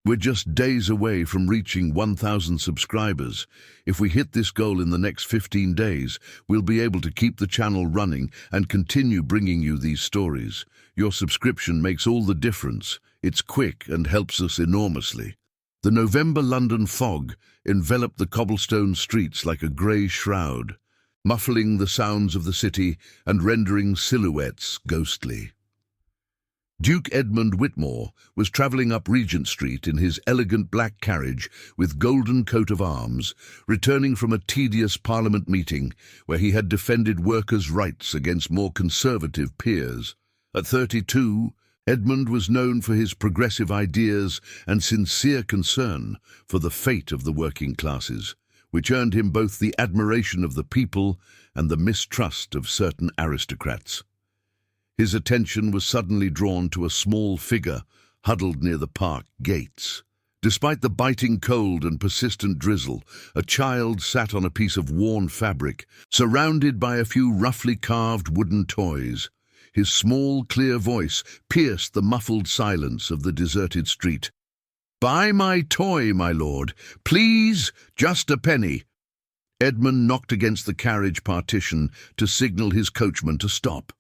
We're just days away from reaching 1,000 subscribers. If we hit this goal in the next 15 days, we'll be able to keep the channel running and continue bringing you these stories. Your subscription makes all the difference. It's quick and helps us enormously. The November London fog enveloped the cobblestone streets like a grey shroud, muffling the sounds of the city and rendering silhouettes ghostly. Duke Edmund Whitmore was travelling up Regent Street in his elegant black carriage with golden coat of arms, returning from a tedious Parliament meeting where he had defended workers' rights against more conservative peers. At 32, Edmund was known for his progressive ideas and sincere concern for the fate of the working classes, which earned him both the admiration of the people and the mistrust of certain aristocrats. His attention was suddenly drawn to a small figure huddled near the park gates. Despite the biting cold and persistent drizzle, a child sat on a piece of worn fabric, surrounded by a few roughly carved wooden toys. His small, clear voice pierced the muffled silence of the deserted street. "Buy my toy, my lord. Please, just a penny." Edmund knocked against the carriage partition to signal his coachman to stop.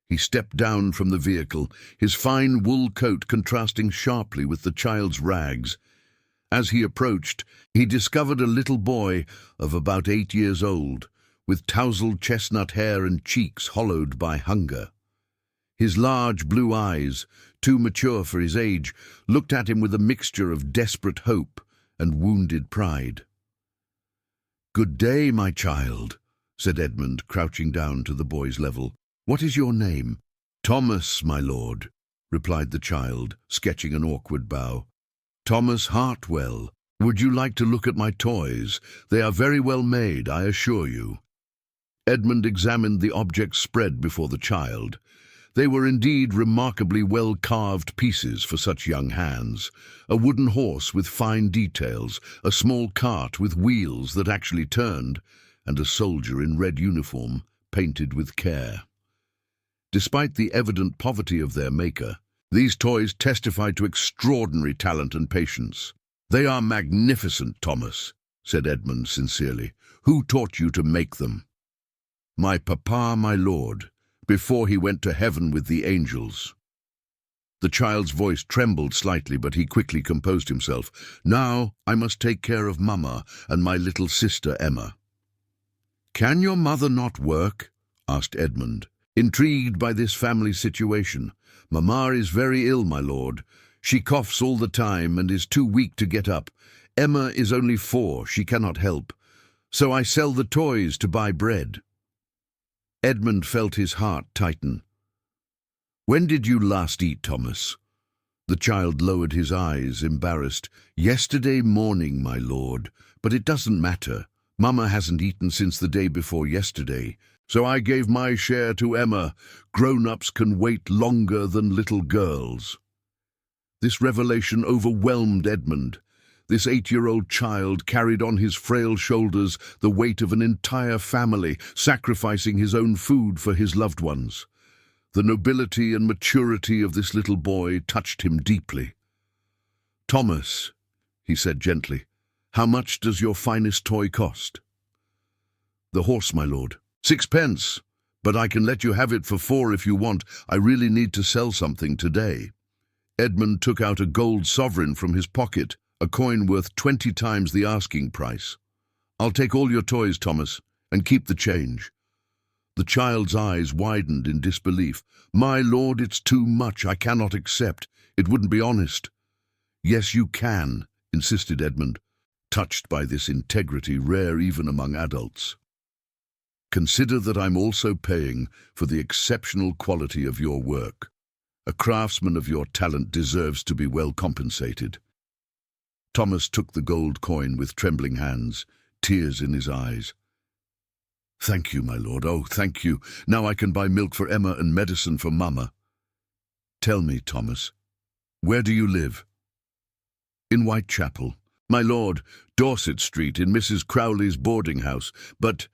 He stepped down from the vehicle, his fine wool coat contrasting sharply with the child's rags. As he approached, he discovered a little boy of about 8 years old, with tousled chestnut hair and cheeks hollowed by hunger. His large blue eyes, too mature for his age, looked at him with a mixture of desperate hope and wounded pride. "Good day, my child," said Edmund, crouching down to the boy's level. "What is your name?" "Thomas, my lord," replied the child, sketching an awkward bow. "Thomas Hartwell. Would you like to look at my toys? They are very well made, I assure you." Edmund examined the objects spread before the child. They were indeed remarkably well-carved pieces for such young hands. A wooden horse with fine details, a small cart with wheels that actually turned, and a soldier in red uniform, painted with care. Despite the evident poverty of their maker, these toys testified to extraordinary talent and patience. "They are magnificent, Thomas," said Edmund sincerely. "Who taught you to make them?" "My papa, my lord, before he went to heaven with the angels." The child's voice trembled slightly, but he quickly composed himself. "Now I must take care of Mama and my little sister Emma." "Can your mother not work?" asked Edmund, intrigued by this family situation. "Mama is very ill, my lord. She coughs all the time and is too weak to get up. Emma is only 4, she cannot help. So I sell the toys to buy bread." Edmund felt his heart tighten. "When did you last eat, Thomas?" The child lowered his eyes, embarrassed. "Yesterday morning, my lord, but it doesn't matter. Mama hasn't eaten since the day before yesterday. So I gave my share to Emma. Grown-ups can wait longer than little girls." This revelation overwhelmed Edmund. This 8-year-old child carried on his frail shoulders the weight of an entire family, sacrificing his own food for his loved ones. The nobility and maturity of this little boy touched him deeply. "Thomas," he said gently, "how much does your finest toy cost?" "The horse, my lord." "6 pence, but I can let you have it for 4 if you want. I really need to sell something today." Edmund took out a gold sovereign from his pocket, a coin worth 20 times the asking price. "I'll take all your toys, Thomas, and keep the change." The child's eyes widened in disbelief. "My lord, it's too much. I cannot accept. It wouldn't be honest." "Yes, you can," insisted Edmund, touched by this integrity rare even among adults. "Consider that I'm also paying for the exceptional quality of your work. A craftsman of your talent deserves to be well compensated." Thomas took the gold coin with trembling hands, tears in his eyes. "Thank you, my lord. Oh, thank you. Now I can buy milk for Emma and medicine for Mama." "Tell me, Thomas, where do you live?" "In Whitechapel, my lord, Dorset Street, in Mrs. Crowley's boarding house. But—"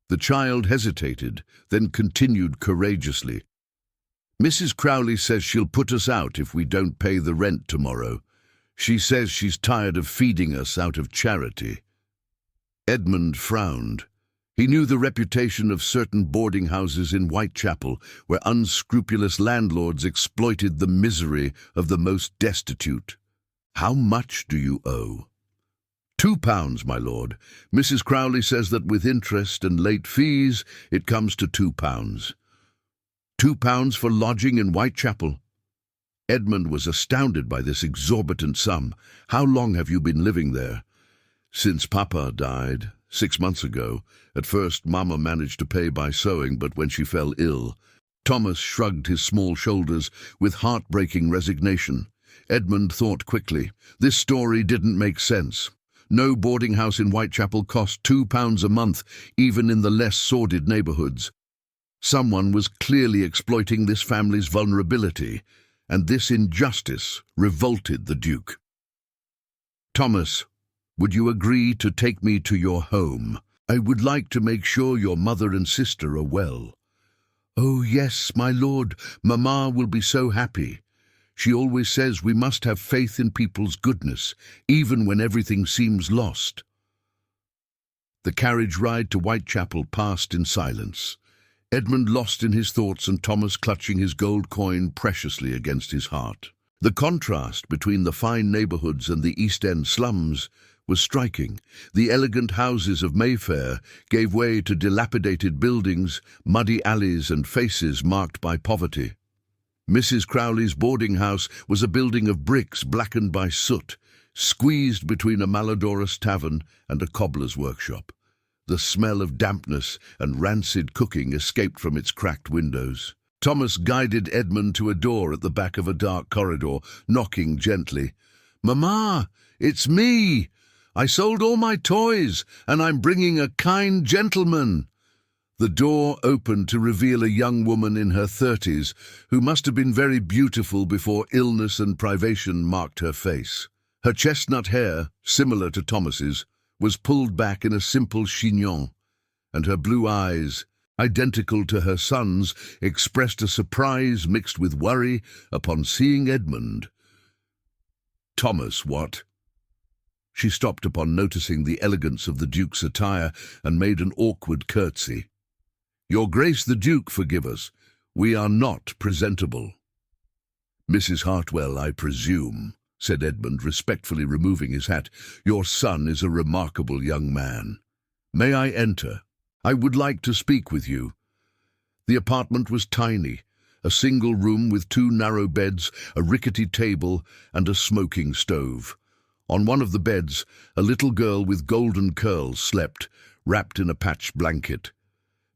The child hesitated, then continued courageously. "Mrs. Crowley says she'll put us out if we don't pay the rent tomorrow. She says she's tired of feeding us out of charity. Edmund frowned. He knew the reputation of certain boarding houses in Whitechapel, where unscrupulous landlords exploited the misery of the most destitute. "How much do you owe?" £2, my lord. Mrs. Crowley says that with interest and late fees, it comes to £2. £2 for lodging in Whitechapel? Edmund was astounded by this exorbitant sum. How long have you been living there? Since Papa died, 6 months ago. At first, Mama managed to pay by sewing, but when she fell ill, Thomas shrugged his small shoulders with heartbreaking resignation. Edmund thought quickly. This story didn't make sense. No boarding house in Whitechapel cost £2 a month, even in the less sordid neighbourhoods. Someone was clearly exploiting this family's vulnerability, and this injustice revolted the Duke. "Thomas, would you agree to take me to your home? I would like to make sure your mother and sister are well." "Oh, yes, my lord. Mamma will be so happy. She always says we must have faith in people's goodness, even when everything seems lost." The carriage ride to Whitechapel passed in silence. Edmund lost in his thoughts and Thomas clutching his gold coin preciously against his heart. The contrast between the fine neighbourhoods and the East End slums was striking. The elegant houses of Mayfair gave way to dilapidated buildings, muddy alleys and faces marked by poverty. Mrs. Crowley's boarding house was a building of bricks blackened by soot, squeezed between a malodorous tavern and a cobbler's workshop. The smell of dampness and rancid cooking escaped from its cracked windows. Thomas guided Edmund to a door at the back of a dark corridor, knocking gently. "Mamma, it's me! I sold all my toys, and I'm bringing a kind gentleman." The door opened to reveal a young woman in her 30s, who must have been very beautiful before illness and privation marked her face. Her chestnut hair, similar to Thomas's, was pulled back in a simple chignon, and her blue eyes, identical to her son's, expressed a surprise mixed with worry upon seeing Edmund. "Thomas, what?" She stopped upon noticing the elegance of the Duke's attire and made an awkward curtsy. "Your Grace the Duke, forgive us. We are not presentable." "Mrs. Hartwell, I presume," said Edmund, respectfully removing his hat. "Your son is a remarkable young man. May I enter? I would like to speak with you." The apartment was tiny, a single room with 2 narrow beds, a rickety table, and a smoking stove. On one of the beds, a little girl with golden curls slept, wrapped in a patched blanket.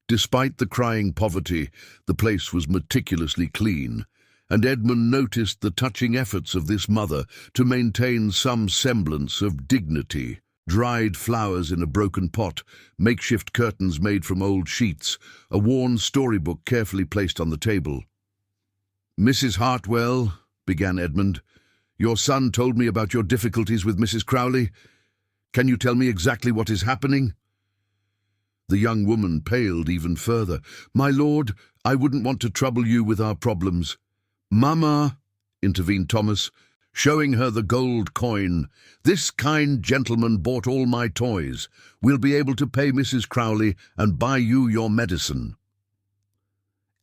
Despite the crying poverty, the place was meticulously clean, and Edmund noticed the touching efforts of this mother to maintain some semblance of dignity. Dried flowers in a broken pot, makeshift curtains made from old sheets, a worn storybook carefully placed on the table. "Mrs. Hartwell," began Edmund, "your son told me about your difficulties with Mrs. Crowley. Can you tell me exactly what is happening?" The young woman paled even further. "My lord, I wouldn't want to trouble you with our problems." "Mama," intervened Thomas, showing her the gold coin, "this kind gentleman bought all my toys. We'll be able to pay Mrs. Crowley and buy you your medicine."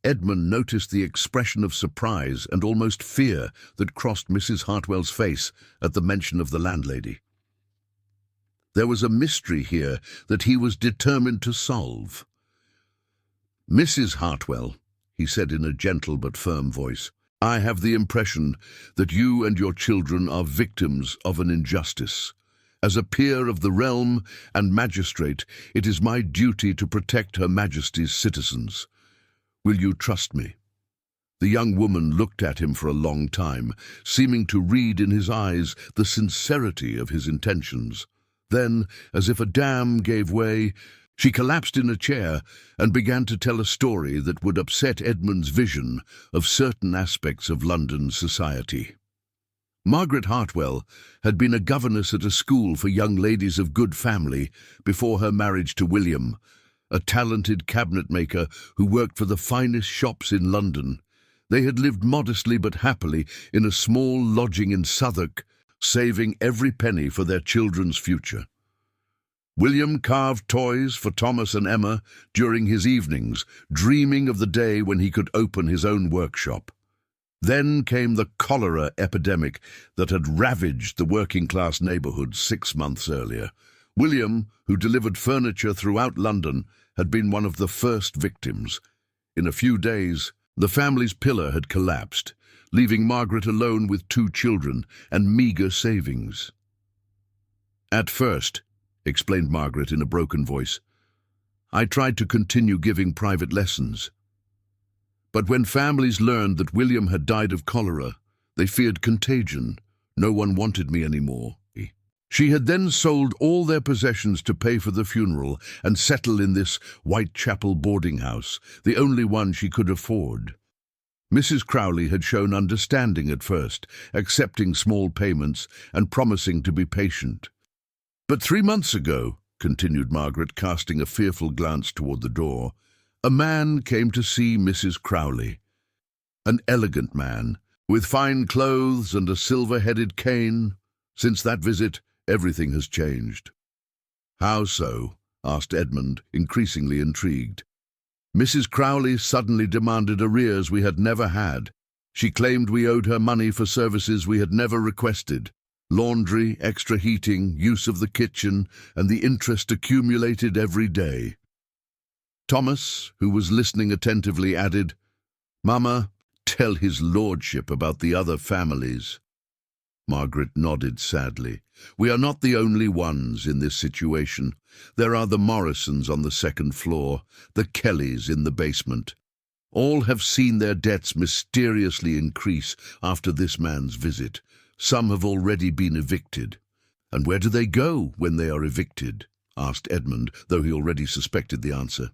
Edmund noticed the expression of surprise and almost fear that crossed Mrs. Hartwell's face at the mention of the landlady. There was a mystery here that he was determined to solve. "Mrs. Hartwell," he said in a gentle but firm voice, "I have the impression that you and your children are victims of an injustice. As a peer of the realm and magistrate, it is my duty to protect Her Majesty's citizens. Will you trust me?" The young woman looked at him for a long time, seeming to read in his eyes the sincerity of his intentions. Then, as if a dam gave way, she collapsed in a chair and began to tell a story that would upset Edmund's vision of certain aspects of London society. Margaret Hartwell had been a governess at a school for young ladies of good family before her marriage to William, a talented cabinet-maker who worked for the finest shops in London. They had lived modestly but happily in a small lodging in Southwark, saving every penny for their children's future. William carved toys for Thomas and Emma during his evenings, dreaming of the day when he could open his own workshop. Then came the cholera epidemic that had ravaged the working-class neighbourhood 6 months earlier. William, who delivered furniture throughout London, had been one of the first victims. In a few days, the family's pillar had collapsed, leaving Margaret alone with 2 children and meagre savings. "At first," explained Margaret in a broken voice, "I tried to continue giving private lessons. But when families learned that William had died of cholera, they feared contagion. No one wanted me anymore." She had then sold all their possessions to pay for the funeral and settle in this Whitechapel boarding house, the only one she could afford. Mrs. Crowley had shown understanding at first, accepting small payments and promising to be patient. "But 3 months ago," continued Margaret, casting a fearful glance toward the door, "a man came to see Mrs. Crowley. An elegant man, with fine clothes and a silver-headed cane. Since that visit, everything has changed." "How so?" asked Edmund, increasingly intrigued. "Mrs. Crowley suddenly demanded arrears we had never had. She claimed we owed her money for services we had never requested. Laundry, extra heating, use of the kitchen, and the interest accumulated every day." Thomas, who was listening attentively, added, "Mama, tell his lordship about the other families." Margaret nodded sadly. "We are not the only ones in this situation. There are the Morrisons on the 2nd floor, the Kellys in the basement. All have seen their debts mysteriously increase after this man's visit. Some have already been evicted." "And where do they go when they are evicted?" asked Edmund, though he already suspected the answer.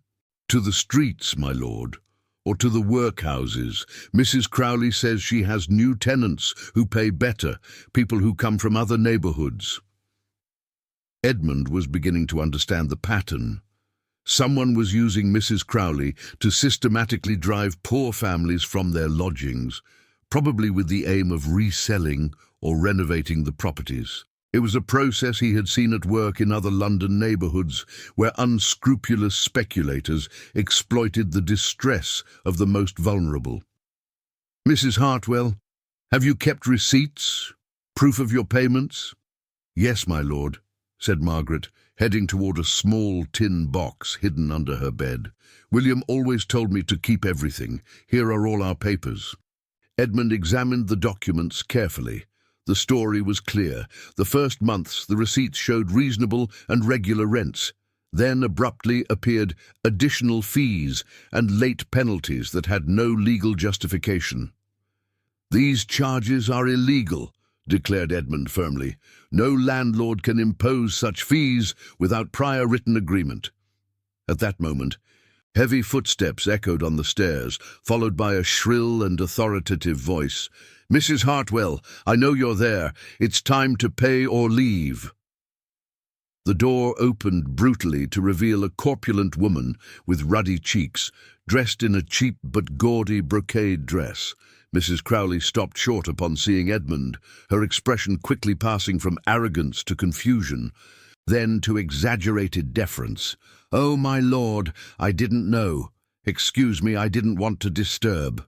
"To the streets, my lord, or to the workhouses. Mrs. Crowley says she has new tenants who pay better, people who come from other neighbourhoods." Edmund was beginning to understand the pattern. Someone was using Mrs. Crowley to systematically drive poor families from their lodgings, probably with the aim of reselling or renovating the properties. It was a process he had seen at work in other London neighbourhoods, where unscrupulous speculators exploited the distress of the most vulnerable. "Mrs. Hartwell, have you kept receipts? Proof of your payments?" "Yes, my lord," said Margaret, heading toward a small tin box hidden under her bed. "William always told me to keep everything. Here are all our papers." Edmund examined the documents carefully. The story was clear. The first months the receipts showed reasonable and regular rents. Then abruptly appeared additional fees and late penalties that had no legal justification. "These charges are illegal," declared Edmund firmly. "No landlord can impose such fees without prior written agreement." At that moment, heavy footsteps echoed on the stairs, followed by a shrill and authoritative voice. "Mrs. Hartwell, I know you're there. It's time to pay or leave." The door opened brutally to reveal a corpulent woman with ruddy cheeks, dressed in a cheap but gaudy brocade dress. Mrs. Crowley stopped short upon seeing Edmund, her expression quickly passing from arrogance to confusion, then to exaggerated deference. "Oh, my lord, I didn't know. Excuse me, I didn't want to disturb."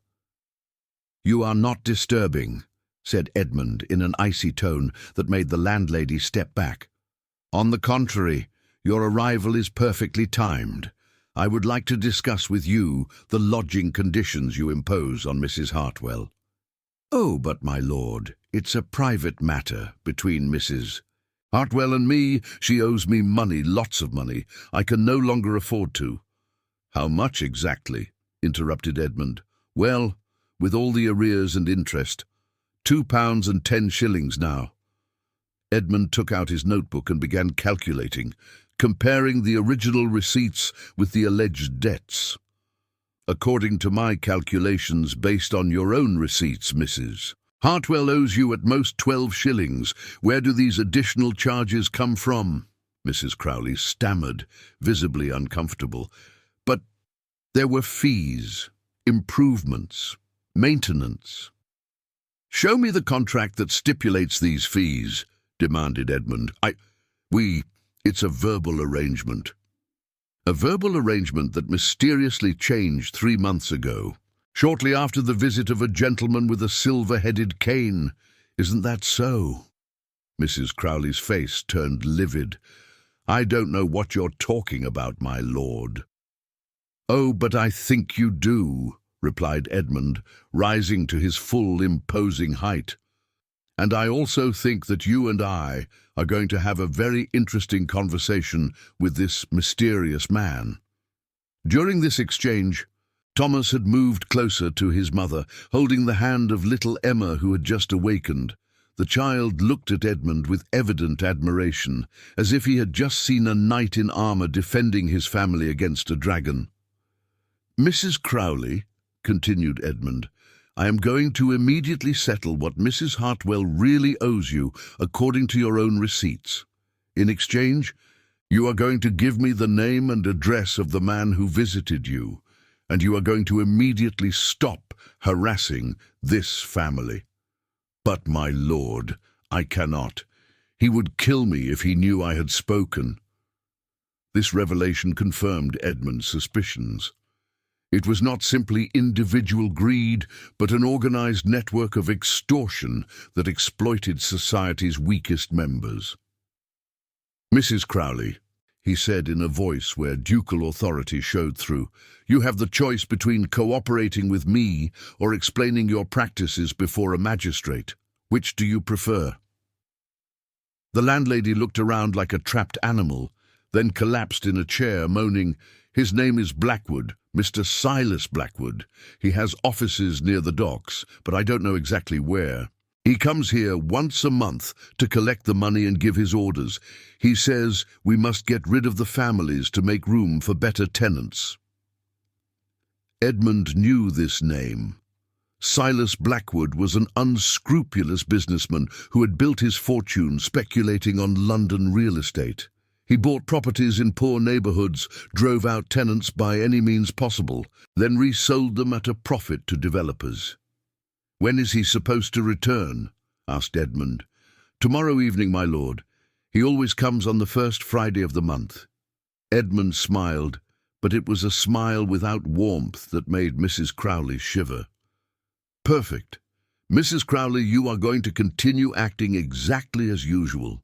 "You are not disturbing," said Edmund in an icy tone that made the landlady step back. "On the contrary, your arrival is perfectly timed. I would like to discuss with you the lodging conditions you impose on Mrs. Hartwell." "Oh, but my lord, it's a private matter between Mrs. Hartwell and me. She owes me money, lots of money. I can no longer afford to." "How much exactly?" interrupted Edmund. "Well, with all the arrears and interest, £2.10 now." Edmund took out his notebook and began calculating, comparing the original receipts with the alleged debts. "According to my calculations based on your own receipts, Mrs. Hartwell owes you at most 12 shillings. Where do these additional charges come from?" Mrs. Crowley stammered, visibly uncomfortable. "But there were fees, improvements, maintenance." "Show me the contract that stipulates these fees," demanded Edmund. It's a verbal arrangement. A verbal arrangement that mysteriously changed 3 months ago, shortly after the visit of a gentleman with a silver-headed cane. Isn't that so? Mrs. Crowley's face turned livid. "I don't know what you're talking about, my lord." "Oh, but I think you do," replied Edmund, rising to his full, imposing height. "And I also think that you and I are going to have a very interesting conversation with this mysterious man." During this exchange, Thomas had moved closer to his mother, holding the hand of little Emma, who had just awakened. The child looked at Edmund with evident admiration, as if he had just seen a knight in armor defending his family against a dragon. "Mrs. Crowley," continued Edmund, "I am going to immediately settle what Mrs. Hartwell really owes you according to your own receipts. In exchange, you are going to give me the name and address of the man who visited you, and you are going to immediately stop harassing this family." "But, my lord, I cannot. He would kill me if he knew I had spoken." This revelation confirmed Edmund's suspicions. It was not simply individual greed, but an organized network of extortion that exploited society's weakest members. "Mrs. Crowley," he said in a voice where ducal authority showed through, "you have the choice between cooperating with me or explaining your practices before a magistrate. Which do you prefer?" The landlady looked around like a trapped animal, then collapsed in a chair, moaning, "His name is Blackwood, Mr. Silas Blackwood. He has offices near the docks, but I don't know exactly where. He comes here once a month to collect the money and give his orders. He says we must get rid of the families to make room for better tenants." Edmund knew this name. Silas Blackwood was an unscrupulous businessman who had built his fortune speculating on London real estate. He bought properties in poor neighborhoods, drove out tenants by any means possible, then resold them at a profit to developers. "When is he supposed to return?" asked Edmund. "Tomorrow evening, my lord. He always comes on the first Friday of the month." Edmund smiled, but it was a smile without warmth that made Mrs. Crowley shiver. "Perfect. Mrs. Crowley, you are going to continue acting exactly as usual.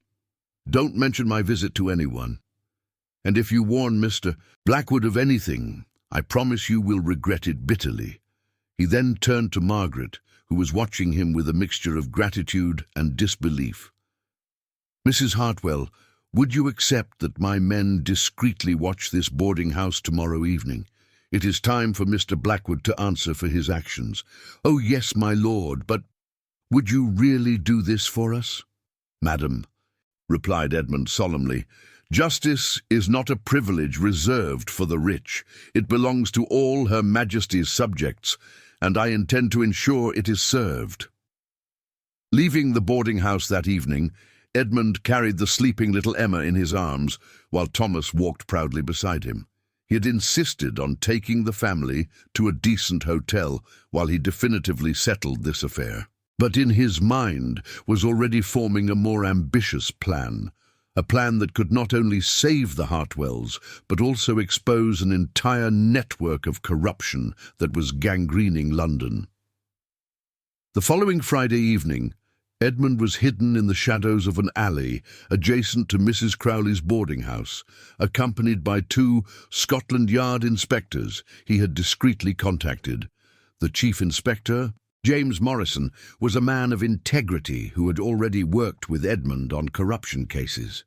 Don't mention my visit to anyone. And if you warn Mr. Blackwood of anything, I promise you will regret it bitterly." He then turned to Margaret, who was watching him with a mixture of gratitude and disbelief. "Mrs. Hartwell, would you accept that my men discreetly watch this boarding house tomorrow evening? It is time for Mr. Blackwood to answer for his actions." "Oh, yes, my lord, but would you really do this for us?" "Madam," replied Edmund solemnly, "justice is not a privilege reserved for the rich. It belongs to all Her Majesty's subjects, and I intend to ensure it is served." Leaving the boarding house that evening, Edmund carried the sleeping little Emma in his arms, while Thomas walked proudly beside him. He had insisted on taking the family to a decent hotel while he definitively settled this affair. But in his mind was already forming a more ambitious plan, a plan that could not only save the Hartwells, but also expose an entire network of corruption that was gangrening London. The following Friday evening, Edmund was hidden in the shadows of an alley adjacent to Mrs. Crowley's boarding house, accompanied by 2 Scotland Yard inspectors he had discreetly contacted. The chief inspector, James Morrison, was a man of integrity who had already worked with Edmund on corruption cases.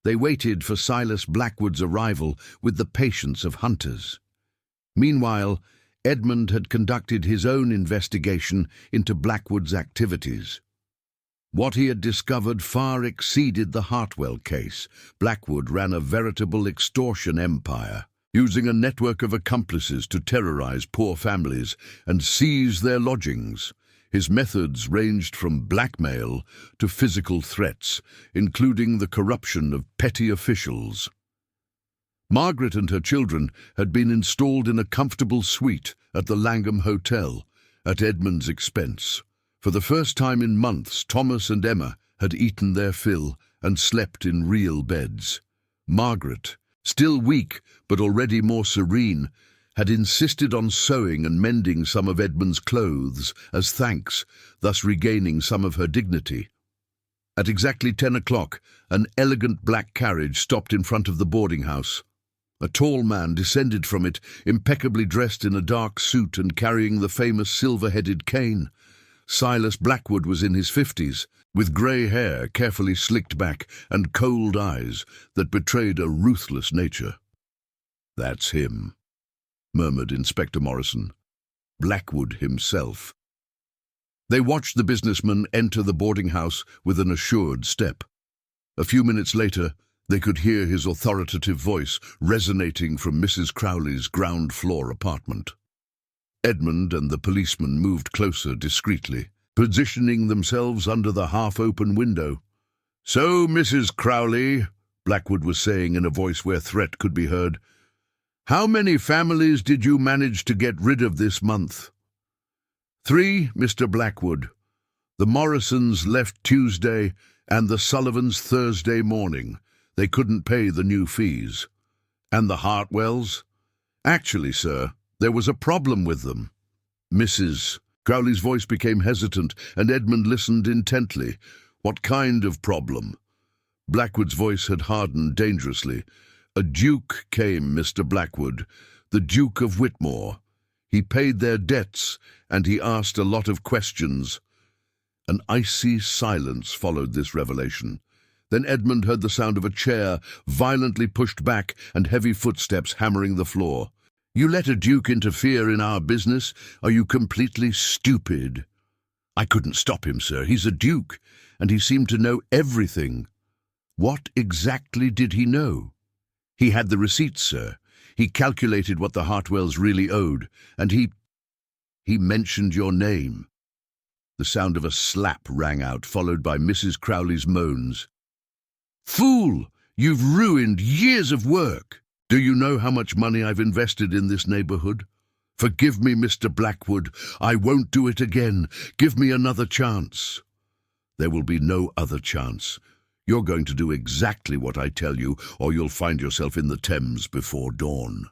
They waited for Silas Blackwood's arrival with the patience of hunters. Meanwhile, Edmund had conducted his own investigation into Blackwood's activities. What he had discovered far exceeded the Hartwell case. Blackwood ran a veritable extortion empire, using a network of accomplices to terrorize poor families and seize their lodgings. His methods ranged from blackmail to physical threats, including the corruption of petty officials. Margaret and her children had been installed in a comfortable suite at the Langham Hotel, at Edmund's expense. For the first time in months, Thomas and Emma had eaten their fill and slept in real beds. Margaret, still weak but already more serene, had insisted on sewing and mending some of Edmund's clothes as thanks, thus regaining some of her dignity. At exactly 10 o'clock, an elegant black carriage stopped in front of the boarding house. A tall man descended from it, impeccably dressed in a dark suit and carrying the famous silver-headed cane. Silas Blackwood was in his 50s, with grey hair carefully slicked back and cold eyes that betrayed a ruthless nature. "That's him," murmured Inspector Morrison. "Blackwood himself." They watched the businessman enter the boarding house with an assured step. A few minutes later, they could hear his authoritative voice resonating from Mrs. Crowley's ground-floor apartment. Edmund and the policeman moved closer discreetly, positioning themselves under the half-open window. "So, Mrs. Crowley," Blackwood was saying in a voice where threat could be heard, "how many families did you manage to get rid of this month?" "3, Mr. Blackwood. The Morrisons left Tuesday and the Sullivans Thursday morning. They couldn't pay the new fees." "And the Hartwells?" "Actually, sir, there was a problem with them." "Mrs." Crowley's voice became hesitant, and Edmund listened intently. "What kind of problem?" Blackwood's voice had hardened dangerously. "A duke came, Mr. Blackwood, the Duke of Whitmore. He paid their debts, and he asked a lot of questions." An icy silence followed this revelation. Then Edmund heard the sound of a chair violently pushed back and heavy footsteps hammering the floor. "You let a duke interfere in our business? Are you completely stupid?" "I couldn't stop him, sir. He's a duke, and he seemed to know everything." "What exactly did he know?" "He had the receipts, sir. He calculated what the Hartwells really owed, and he mentioned your name." The sound of a slap rang out, followed by Mrs. Crowley's moans. "Fool! You've ruined years of work. Do you know how much money I've invested in this neighborhood? Forgive me, Mr. Blackwood. I won't do it again. Give me another chance." "There will be no other chance. You're going to do exactly what I tell you, or you'll find yourself in the Thames before dawn."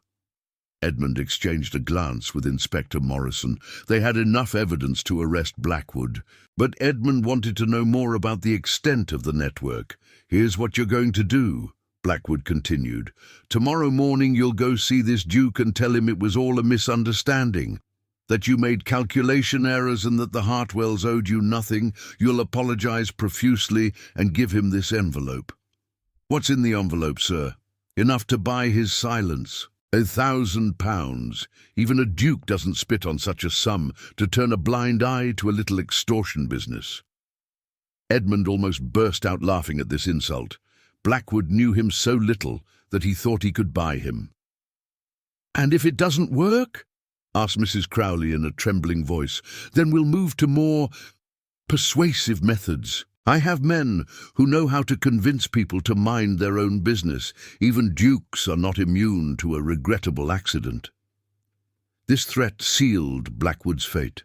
Edmund exchanged a glance with Inspector Morrison. They had enough evidence to arrest Blackwood, but Edmund wanted to know more about the extent of the network. "Here's what you're going to do," Blackwood continued. "Tomorrow morning you'll go see this duke and tell him it was all a misunderstanding, that you made calculation errors and that the Hartwells owed you nothing. You'll apologize profusely and give him this envelope." "What's in the envelope, sir?" "Enough to buy his silence. £1,000. Even a duke doesn't spit on such a sum to turn a blind eye to a little extortion business." Edmund almost burst out laughing at this insult. Blackwood knew him so little that he thought he could buy him. "And if it doesn't work?" asked Mrs. Crowley in a trembling voice. "Then we'll move to more persuasive methods. I have men who know how to convince people to mind their own business. Even dukes are not immune to a regrettable accident." This threat sealed Blackwood's fate.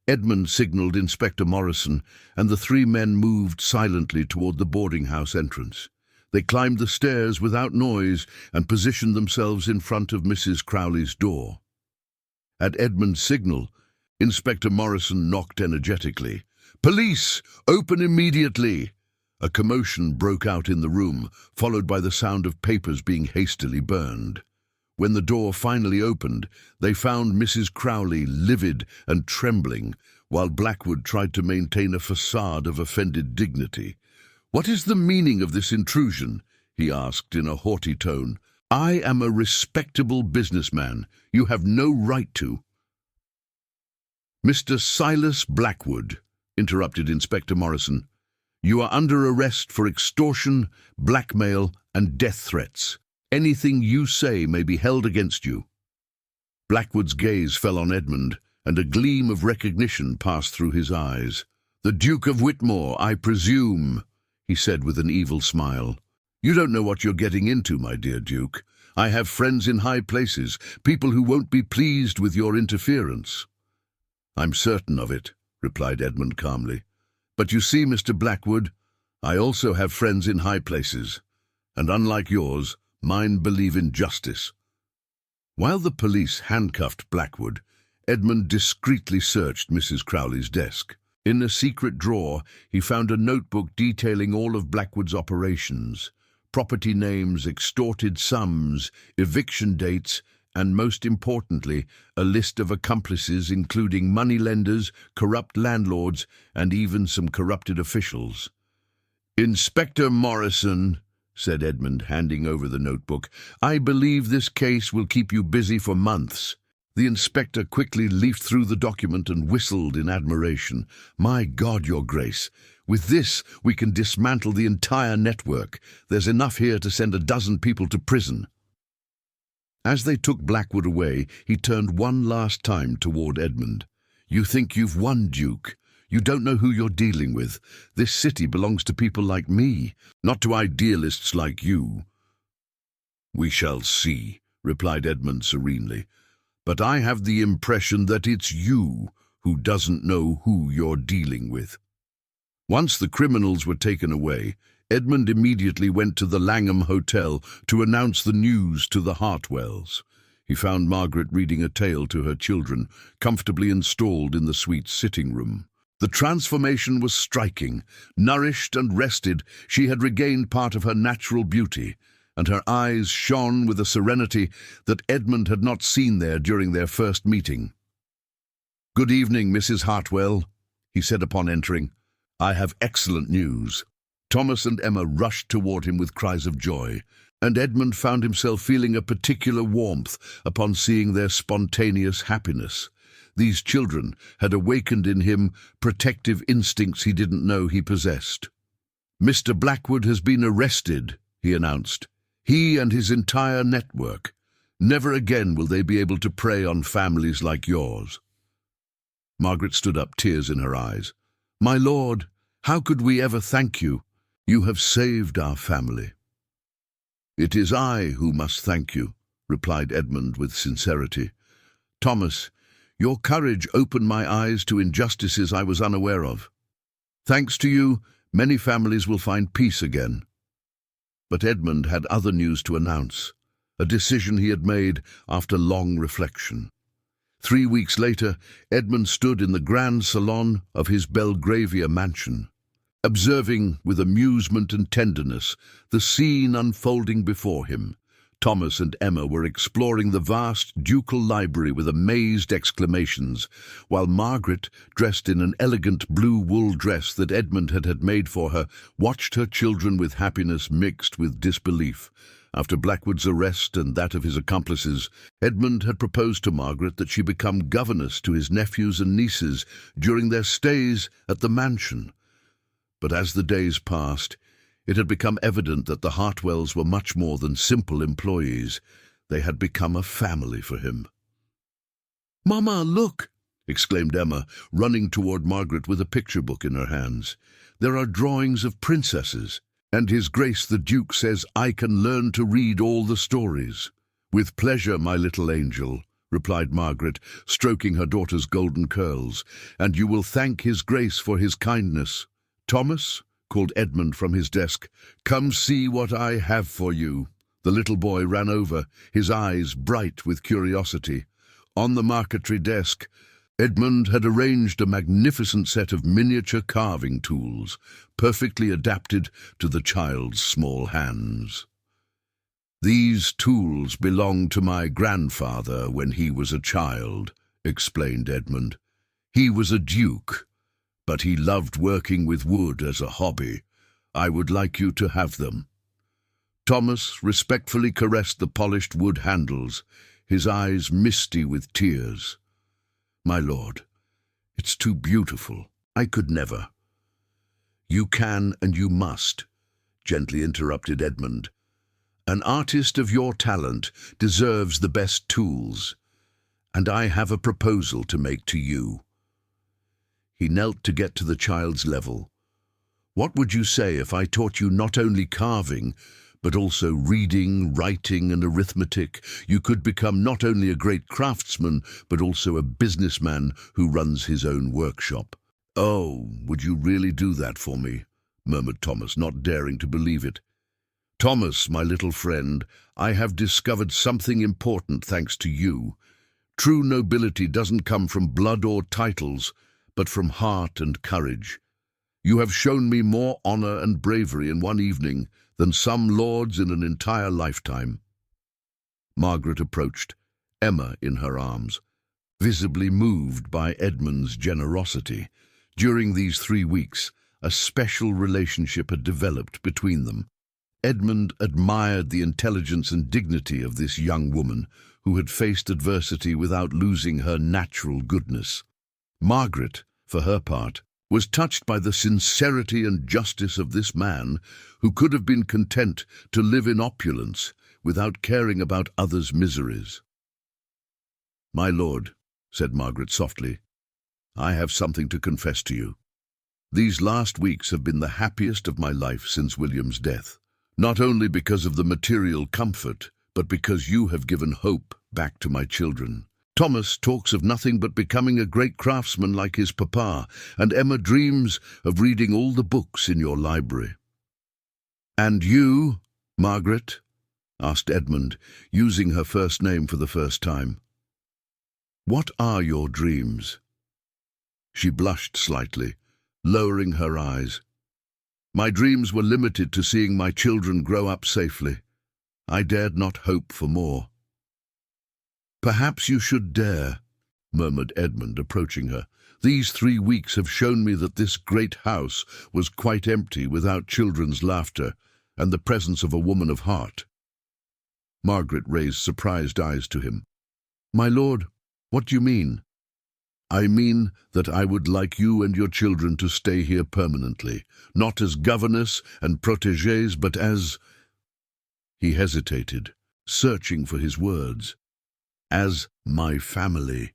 Edmund signalled Inspector Morrison, and the 3 men moved silently toward the boarding house entrance. They climbed the stairs without noise and positioned themselves in front of Mrs. Crowley's door. At Edmund's signal, Inspector Morrison knocked energetically. "Police! Open immediately!" A commotion broke out in the room, followed by the sound of papers being hastily burned. When the door finally opened, they found Mrs. Crowley livid and trembling, while Blackwood tried to maintain a facade of offended dignity. "What is the meaning of this intrusion?" he asked in a haughty tone. "I am a respectable businessman. You have no right to—" "Mr. Silas Blackwood," interrupted Inspector Morrison, "you are under arrest for extortion, blackmail, and death threats. Anything you say may be held against you." Blackwood's gaze fell on Edmund, and a gleam of recognition passed through his eyes. "The Duke of Whitmore, I presume," he said with an evil smile. "You don't know what you're getting into, my dear Duke. I have friends in high places, people who won't be pleased with your interference." "I'm certain of it," replied Edmund calmly. "But you see, Mr. Blackwood, I also have friends in high places, and unlike yours, mine believe in justice." While the police handcuffed Blackwood, Edmund discreetly searched Mrs. Crowley's desk. In a secret drawer, he found a notebook detailing all of Blackwood's operations: property names, extorted sums, eviction dates, and most importantly, a list of accomplices including moneylenders, corrupt landlords, and even some corrupted officials. "Inspector Morrison," said Edmund, handing over the notebook, "I believe this case will keep you busy for months." The inspector quickly leafed through the document and whistled in admiration. "My God, Your Grace, with this we can dismantle the entire network. There's enough here to send a dozen people to prison." As they took Blackwood away, he turned one last time toward Edmund. "You think you've won, Duke? You don't know who you're dealing with. This city belongs to people like me, not to idealists like you." "We shall see," replied Edmund serenely. "But I have the impression that it's you who doesn't know who you're dealing with." Once the criminals were taken away, Edmund immediately went to the Langham Hotel to announce the news to the Hartwells. He found Margaret reading a tale to her children, comfortably installed in the suite's sitting room. The transformation was striking. Nourished and rested, she had regained part of her natural beauty, and her eyes shone with a serenity that Edmund had not seen there during their first meeting. "Good evening, Mrs. Hartwell," he said upon entering. "I have excellent news." Thomas and Emma rushed toward him with cries of joy, and Edmund found himself feeling a particular warmth upon seeing their spontaneous happiness. These children had awakened in him protective instincts he didn't know he possessed. "Mr. Blackwood has been arrested," he announced. "He and his entire network. Never again will they be able to prey on families like yours." Margaret stood up, tears in her eyes. "My lord, how could we ever thank you? You have saved our family." "It is I who must thank you," replied Edmund with sincerity. "Thomas, your courage opened my eyes to injustices I was unaware of. Thanks to you, many families will find peace again." But Edmund had other news to announce, a decision he had made after long reflection. 3 weeks later, Edmund stood in the grand salon of his Belgravia mansion, observing with amusement and tenderness the scene unfolding before him. Thomas and Emma were exploring the vast ducal library with amazed exclamations, while Margaret, dressed in an elegant blue wool dress that Edmund had made for her, watched her children with happiness mixed with disbelief. After Blackwood's arrest and that of his accomplices, Edmund had proposed to Margaret that she become governess to his nephews and nieces during their stays at the mansion. But as the days passed, it had become evident that the Hartwells were much more than simple employees. They had become a family for him. "Mama, look!" exclaimed Emma, running toward Margaret with a picture book in her hands. "There are drawings of princesses, and His Grace the Duke says I can learn to read all the stories." "With pleasure, my little angel," replied Margaret, stroking her daughter's golden curls, "and you will thank His Grace for his kindness. Thomas," called Edmund from his desk, "come see what I have for you." The little boy ran over, his eyes bright with curiosity. On the marquetry desk, Edmund had arranged a magnificent set of miniature carving tools, perfectly adapted to the child's small hands. "These tools belonged to my grandfather when he was a child," explained Edmund. "He was a duke, but he loved working with wood as a hobby. I would like you to have them." Thomas respectfully caressed the polished wood handles, his eyes misty with tears. "My lord, it's too beautiful. I could never." "You can and you must," gently interrupted Edmund. "An artist of your talent deserves the best tools, and I have a proposal to make to you." He knelt to get to the child's level. "What would you say if I taught you not only carving, but also reading, writing, and arithmetic? You could become not only a great craftsman, but also a businessman who runs his own workshop." "Oh, would you really do that for me?" murmured Thomas, not daring to believe it. "Thomas, my little friend, I have discovered something important thanks to you. True nobility doesn't come from blood or titles, but from heart and courage. You have shown me more honor and bravery in one evening than some lords in an entire lifetime." Margaret approached, Emma in her arms, visibly moved by Edmund's generosity. During these 3 weeks, a special relationship had developed between them. Edmund admired the intelligence and dignity of this young woman who had faced adversity without losing her natural goodness. Margaret, for her part, was touched by the sincerity and justice of this man who could have been content to live in opulence without caring about others' miseries. "My lord," said Margaret softly, "I have something to confess to you. These last weeks have been the happiest of my life since William's death. Not only because of the material comfort, but because you have given hope back to my children. Thomas talks of nothing but becoming a great craftsman like his papa, and Emma dreams of reading all the books in your library." "And you, Margaret?" asked Edmund, using her first name for the first time. "What are your dreams?" She blushed slightly, lowering her eyes. "My dreams were limited to seeing my children grow up safely. I dared not hope for more." "Perhaps you should dare," murmured Edmund, approaching her. "These 3 weeks have shown me that this great house was quite empty without children's laughter and the presence of a woman of heart." Margaret raised surprised eyes to him. "My lord, what do you mean?" "I mean that I would like you and your children to stay here permanently, not as governess and protégés, but as—" He hesitated, searching for his words. "As my family."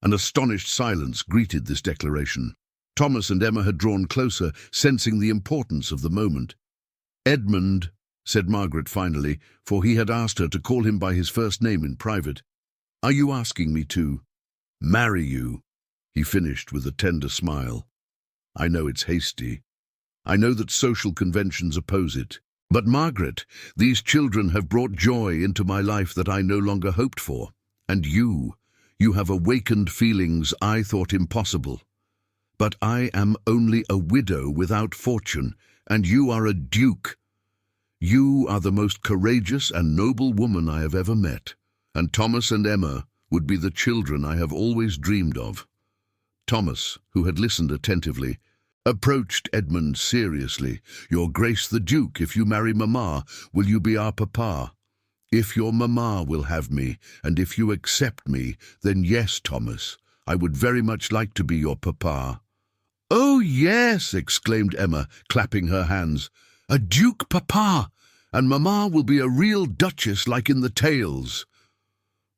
An astonished silence greeted this declaration. Thomas and Emma had drawn closer, sensing the importance of the moment. "Edmund," said Margaret finally, for he had asked her to call him by his first name in private, "are you asking me to marry you?" he finished with a tender smile. "I know it's hasty. I know that social conventions oppose it. But Margaret, these children have brought joy into my life that I no longer hoped for. And you have awakened feelings I thought impossible. But I am only a widow without fortune, and you are a duke. You are the most courageous and noble woman I have ever met, and Thomas and Emma would be the children I have always dreamed of." Thomas, who had listened attentively, approached Edmund seriously. "Your Grace the Duke, if you marry Mamma, will you be our papa? If your Mamma will have me, and if you accept me, then yes, Thomas, I would very much like to be your papa." "Oh, yes," exclaimed Emma, clapping her hands. "A Duke papa, and Mamma will be a real duchess like in the tales."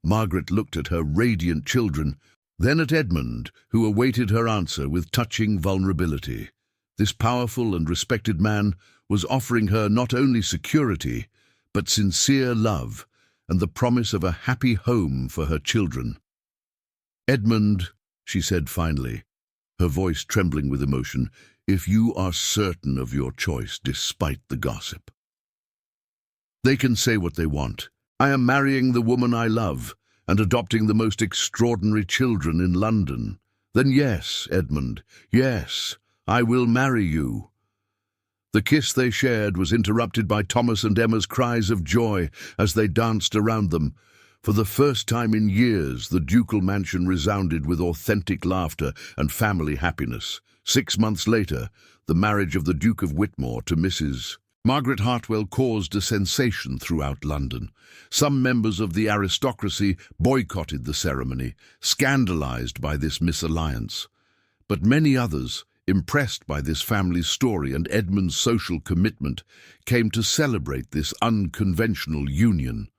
Margaret looked at her radiant children, then at Edmund, who awaited her answer with touching vulnerability. This powerful and respected man was offering her not only security, but sincere love and the promise of a happy home for her children. "Edmund," she said finally, her voice trembling with emotion, "if you are certain of your choice despite the gossip. They can say what they want. I am marrying the woman I love and adopting the most extraordinary children in London. Then yes, Edmund, yes, I will marry you." The kiss they shared was interrupted by Thomas and Emma's cries of joy as they danced around them. For the first time in years, the ducal mansion resounded with authentic laughter and family happiness. 6 months later, the marriage of the Duke of Whitmore to Mrs. Margaret Hartwell caused a sensation throughout London. Some members of the aristocracy boycotted the ceremony, scandalized by this misalliance. But many others, impressed by this family's story and Edmund's social commitment, came to celebrate this unconventional union.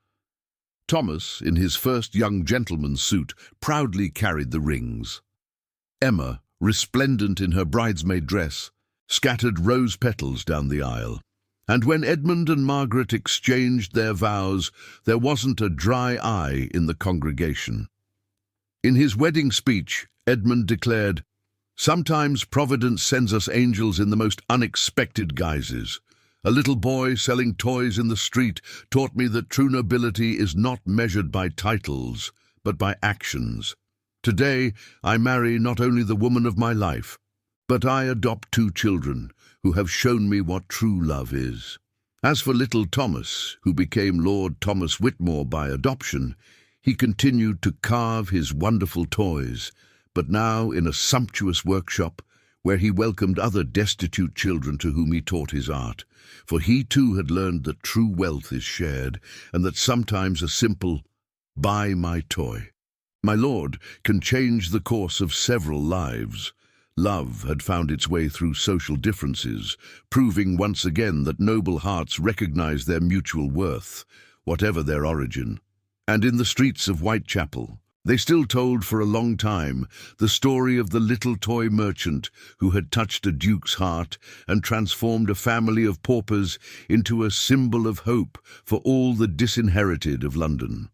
Thomas, in his first young gentleman's suit, proudly carried the rings. Emma, resplendent in her bridesmaid dress, scattered rose petals down the aisle. And when Edmund and Margaret exchanged their vows, there wasn't a dry eye in the congregation. In his wedding speech, Edmund declared, Sometimes Providence sends us angels in the most unexpected guises. A little boy selling toys in the street taught me that true nobility is not measured by titles, but by actions. Today, I marry not only the woman of my life, but I adopt 2 children who have shown me what true love is. As for little Thomas, who became Lord Thomas Whitmore by adoption, he continued to carve his wonderful toys, but now in a sumptuous workshop where he welcomed other destitute children to whom he taught his art. For he too had learned that true wealth is shared, and that sometimes a simple, "Buy my toy, my lord," can change the course of several lives. Love had found its way through social differences, proving once again that noble hearts recognize their mutual worth, whatever their origin. And in the streets of Whitechapel, they still told for a long time the story of the little toy merchant who had touched a duke's heart and transformed a family of paupers into a symbol of hope for all the disinherited of London.